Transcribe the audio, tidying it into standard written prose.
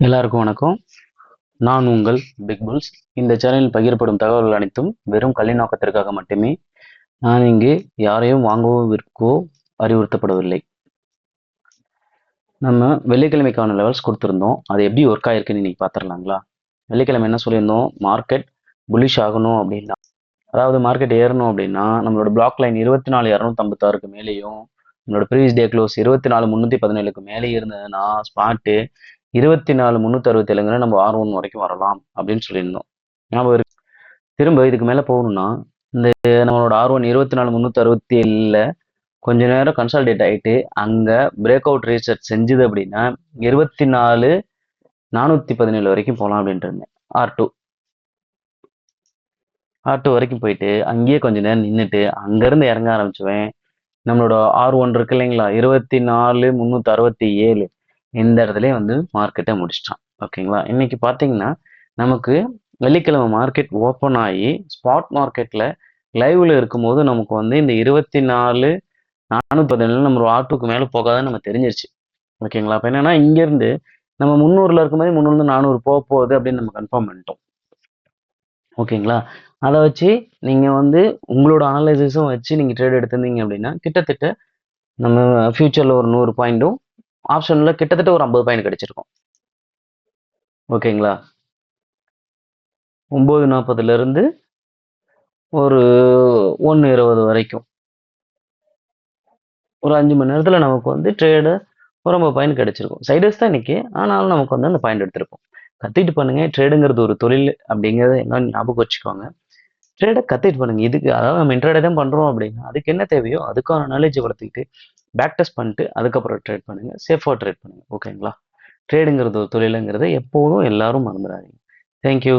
எல்லாருக்கும் வணக்கம். நான் உங்கள் பிக் புல்ஸ். இந்த சேனலில் பகிரப்படும் தகவல்கள் அனைத்தும் வெறும் கல்வி நோக்கத்திற்காக மட்டுமே. நான் இங்கு யாரையும் வாங்கவோ விற்கவோ அறிவுறுத்தப்படவில்லை. நம்ம வெள்ளிக்கிழமைக்கான லெவல்ஸ் கொடுத்துருந்தோம். அது எப்படி ஒர்க் ஆயிருக்குன்னு இன்னைக்கு பார்த்துடலாங்களா? வெள்ளிக்கிழமை என்ன சொல்லியிருந்தோம்? மார்க்கெட் புல்லிஷ் ஆகணும் அப்படின்னா, அதாவது மார்க்கெட் ஏறணும் அப்படின்னா நம்மளோட பிளாக் லைன் 24,256க்கு மேலேயும், நம்மளோட ப்ரீவியஸ் டே க்ளோஸ் 24,317க்கு மேலே இருந்ததுன்னா ஸ்பாட்டு 24,367ங்கிற நம்ம R1 வரைக்கும் வரலாம் அப்படின்னு சொல்லியிருந்தோம். ஞாபகம் இருக்கு. திரும்ப இதுக்கு மேலே போகணும்னா இந்த நம்மளோட R1 24,367ல கொஞ்ச நேரம் கன்சால்டேட் ஆகிட்டு அங்கே பிரேக் அவுட் ரீசெட் செஞ்சுது அப்படின்னா 24,417 வரைக்கும் போகலாம் அப்படின்ட்டு இருந்தேன். R2 வரைக்கும் போயிட்டு அங்கேயே கொஞ்ச நேரம் நின்றுட்டு அங்கேருந்து இறங்க ஆரம்பிச்சுவேன். நம்மளோட R1 இருக்கு இல்லைங்களா, 24,367 இந்த இடத்துல வந்து மார்க்கெட்டை முடிச்சிட்டான். ஓகேங்களா? இன்னைக்கு பார்த்தீங்கன்னா நமக்கு வெள்ளிக்கிழமை மார்க்கெட் ஓப்பன் ஆகி ஸ்பாட் மார்க்கெட்டில் லைவ்ல இருக்கும்போது நமக்கு வந்து இந்த 24,417 நம்ம R2க்கு மேலே போகாதுன்னு நம்ம தெரிஞ்சிருச்சு. ஓகேங்களா? அப்போ என்னன்னா இங்கேருந்து நம்ம 300ல இருக்கும்போது 300 400 போக போகுது அப்படின்னு நம்ம கன்ஃபார்ம் பண்ணிட்டோம். ஓகேங்களா? அதை வச்சு நீங்கள் வந்து உங்களோட அனலைசிஸும் வச்சு நீங்கள் ட்ரேட் எடுத்திருந்தீங்க அப்படின்னா கிட்டத்தட்ட நம்ம ஃபியூச்சரில் ஒரு 100 பாயிண்ட்டும் ஆப்ஷனில் கிட்டத்தட்ட ஒரு 50 பாயிண்ட் கிடைச்சிருக்கும். ஓகேங்களா? 9:40லேருந்து ஒரு 1:20 வரைக்கும் ஒரு 5 மணி நேரத்தில் நமக்கு வந்து ட்ரேடு ஒரு 50 பாயிண்ட் கிடைச்சிருக்கும். சைடஸ் தான் இன்னைக்கு, ஆனாலும் நமக்கு வந்து அந்த பாயிண்ட் எடுத்திருக்கும். கற்றுக்கிட்டு பண்ணுங்க. ட்ரேடுங்கிறது ஒரு தொழில் அப்படிங்கிறத என்ன ஞாபகம் வச்சுக்கோங்க. ட்ரேடை கற்றுக்கிட்டு பண்ணுங்க. இதுக்கு அதாவது நம்ம இன்ட்ராடே தான் பண்ணுறோம் அப்படின்னா அதுக்கு என்ன தேவையோ அதுக்கான நாலேஜை வளர்த்துக்கிட்டு பேக் டெஸ்ட் பண்ணிட்டு அதுக்கப்புறம் ட்ரேட் பண்ணுங்க. சேஃபாக ட்ரேட் பண்ணுங்க. ஓகேங்களா? ட்ரேடுங்கிறது ஒரு தொழிலுங்கிறத எப்போதும் எல்லாரும் மறந்துடாதீங்க. தேங்க்யூ.